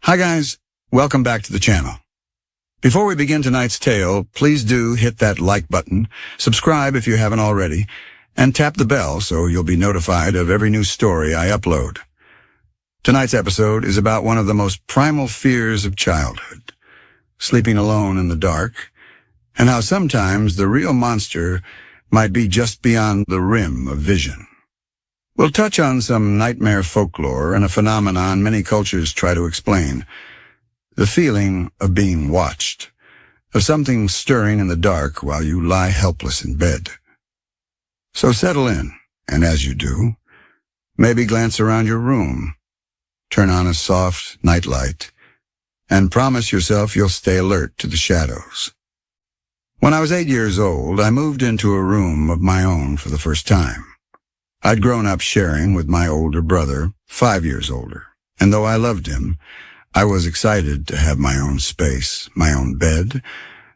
Hi guys, welcome back to the channel. Before we begin tonight's tale, please do hit that like button, subscribe if you haven't already, and tap the bell so you'll be notified of every new story I upload. Tonight's episode is about one of the most primal fears of childhood, sleeping alone in the dark, and how sometimes the real monster might be just beyond the rim of vision. We'll touch on some nightmare folklore and a phenomenon many cultures try to explain. The feeling of being watched, of something stirring in the dark while you lie helpless in bed. So settle in, and as you do, maybe glance around your room, turn on a soft nightlight, and promise yourself you'll stay alert to the shadows. When I was 8 years old, I moved into a room of my own for the first time. I'd grown up sharing with my older brother, 5 years older, and though I loved him, I was excited to have my own space, my own bed,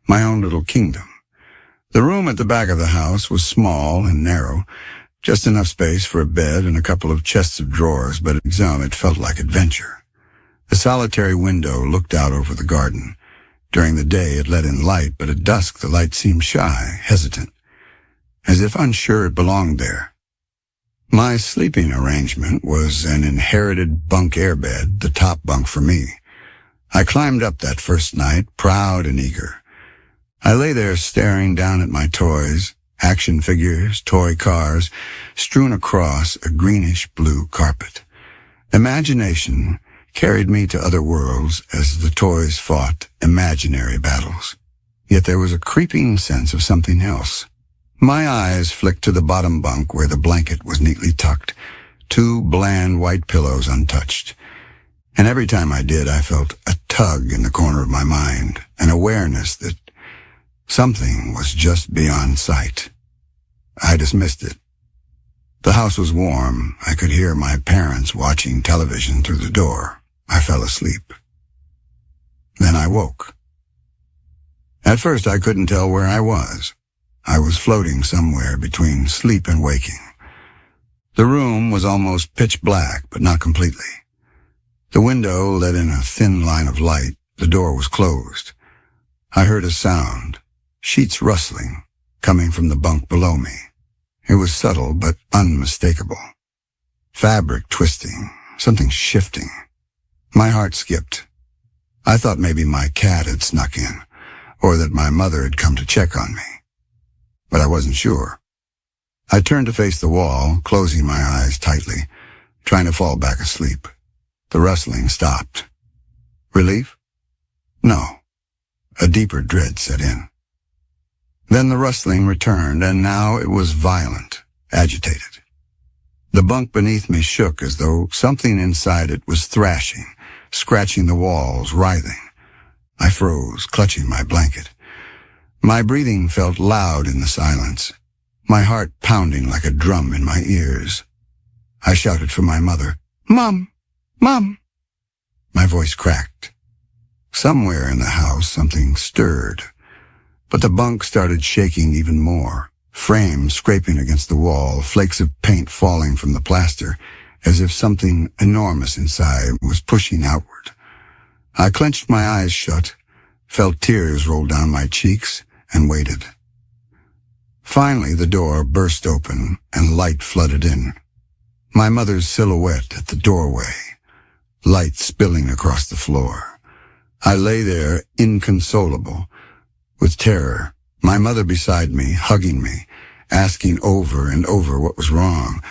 my own little kingdom. The room at the back of the house was small and narrow, just enough space for a bed and a couple of chests of drawers, but at some it felt like adventure. The solitary window looked out over the garden. During the day it let in light, but at dusk the light seemed shy, hesitant, as if unsure it belonged there. My sleeping arrangement was an inherited bunk airbed, the top bunk for me. I climbed up that first night, proud and eager. I lay there staring down at my toys, action figures, toy cars, strewn across a greenish-blue carpet. Imagination carried me to other worlds as the toys fought imaginary battles. Yet there was a creeping sense of something else. My eyes flicked to the bottom bunk where the blanket was neatly tucked, 2 bland white pillows untouched. And every time I did, I felt a tug in the corner of my mind, an awareness that something was just beyond sight. I dismissed it. The house was warm. I could hear my parents watching television through the door. I fell asleep. Then I woke. At first I couldn't tell where I was. I was floating somewhere between sleep and waking. The room was almost pitch black, but not completely. The window let in a thin line of light. The door was closed. I heard a sound, sheets rustling, coming from the bunk below me. It was subtle but unmistakable. Fabric twisting, something shifting. My heart skipped. I thought maybe my cat had snuck in, or that my mother had come to check on me. But I wasn't sure. I turned to face the wall, closing my eyes tightly, trying to fall back asleep. The rustling stopped. Relief? No. A deeper dread set in. Then the rustling returned, and now it was violent, agitated. The bunk beneath me shook as though something inside it was thrashing, scratching the walls, writhing. I froze, clutching my blanket. My breathing felt loud in the silence, my heart pounding like a drum in my ears. I shouted for my mother, "Mom! Mom!" My voice cracked. Somewhere in the house something stirred, but the bunk started shaking even more, frames scraping against the wall, flakes of paint falling from the plaster, as if something enormous inside was pushing outward. I clenched my eyes shut, felt tears roll down my cheeks, and waited. Finally, the door burst open and light flooded in. My mother's silhouette at the doorway, light spilling across the floor. I lay there inconsolable, with terror, my mother beside me, hugging me, asking over and over what was wrong,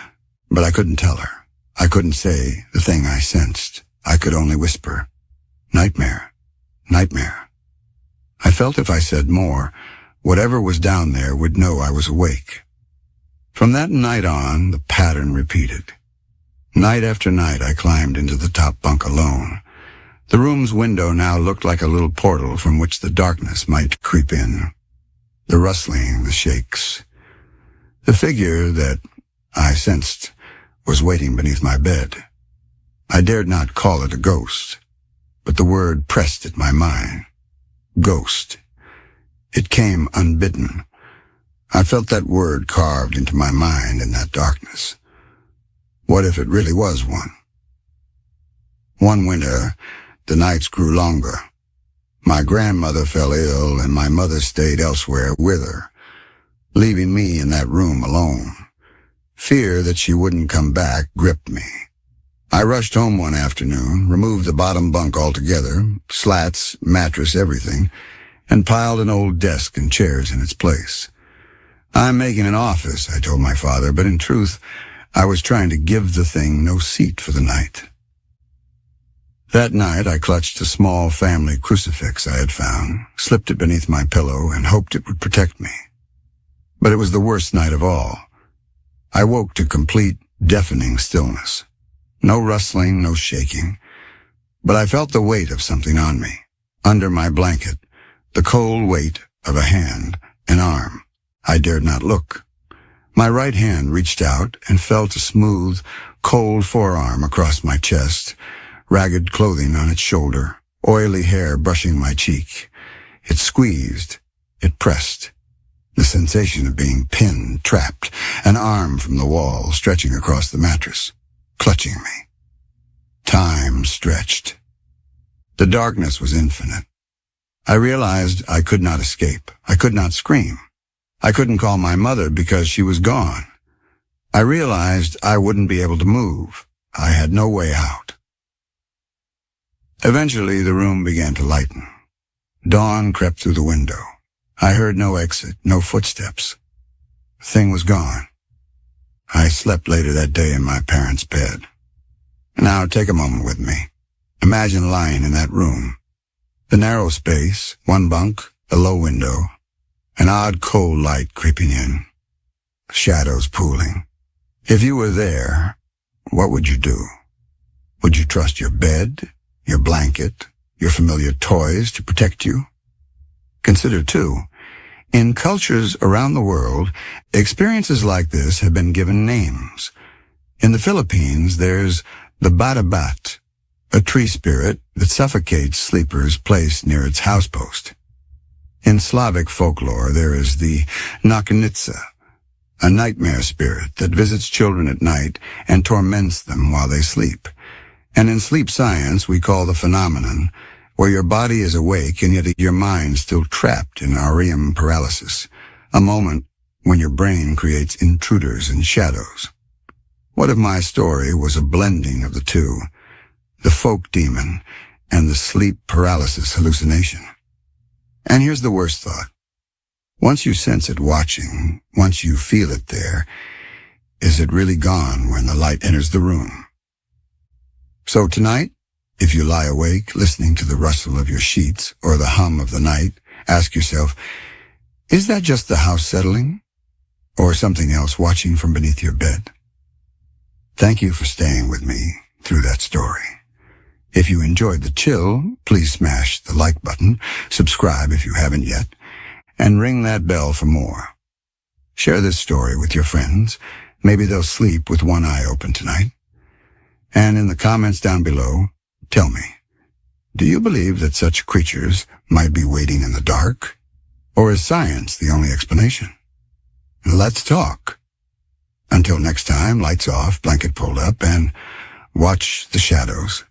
but I couldn't tell her. I couldn't say the thing I sensed. I could only whisper, "Nightmare, nightmare." I felt if I said more, whatever was down there would know I was awake. From that night on, the pattern repeated. Night after night, I climbed into the top bunk alone. The room's window now looked like a little portal from which the darkness might creep in. The rustling, the shakes. The figure that I sensed was waiting beneath my bed. I dared not call it a ghost, but the word pressed at my mind. Ghost. It came unbidden. I felt that word carved into my mind in that darkness. What if it really was one? One winter, the nights grew longer. My grandmother fell ill, and my mother stayed elsewhere with her, leaving me in that room alone. Fear that she wouldn't come back gripped me. I rushed home one afternoon, removed the bottom bunk altogether, slats, mattress, everything, and piled an old desk and chairs in its place. "I'm making an office," I told my father, but in truth, I was trying to give the thing no seat for the night. That night, I clutched a small family crucifix I had found, slipped it beneath my pillow, and hoped it would protect me. But it was the worst night of all. I woke to complete, deafening stillness. No rustling, no shaking. But I felt the weight of something on me, under my blanket, the cold weight of a hand, an arm. I dared not look. My right hand reached out and felt a smooth, cold forearm across my chest, ragged clothing on its shoulder, oily hair brushing my cheek. It squeezed. It pressed. The sensation of being pinned, trapped, an arm from the wall stretching across the mattress, clutching me. Time stretched. The darkness was infinite. I realized I could not escape. I could not scream. I couldn't call my mother because she was gone. I realized I wouldn't be able to move. I had no way out. Eventually, the room began to lighten. Dawn crept through the window. I heard no exit, no footsteps. The thing was gone. I slept later that day in my parents' bed. Now take a moment with me. Imagine lying in that room. The narrow space, one bunk, a low window, an odd cold light creeping in, shadows pooling. If you were there, what would you do? Would you trust your bed, your blanket, your familiar toys to protect you? Consider, too, in cultures around the world, experiences like this have been given names. In the Philippines, there's the Batibat, a tree spirit that suffocates sleepers placed near its housepost. In Slavic folklore, there is the Nocnitsa, a nightmare spirit that visits children at night and torments them while they sleep. And in sleep science, we call the phenomenon where your body is awake and yet your mind still trapped in REM paralysis, a moment when your brain creates intruders and shadows. What if my story was a blending of the two, the folk demon and the sleep paralysis hallucination? And here's the worst thought. Once you sense it watching, once you feel it there, is it really gone when the light enters the room? So tonight, if you lie awake listening to the rustle of your sheets or the hum of the night, ask yourself, is that just the house settling? Or something else watching from beneath your bed? Thank you for staying with me through that story. If you enjoyed the chill, please smash the like button, subscribe if you haven't yet, and ring that bell for more. Share this story with your friends. Maybe they'll sleep with one eye open tonight. And in the comments down below, tell me, do you believe that such creatures might be waiting in the dark? Or is science the only explanation? Let's talk. Until next time, lights off, blanket pulled up, and watch the shadows.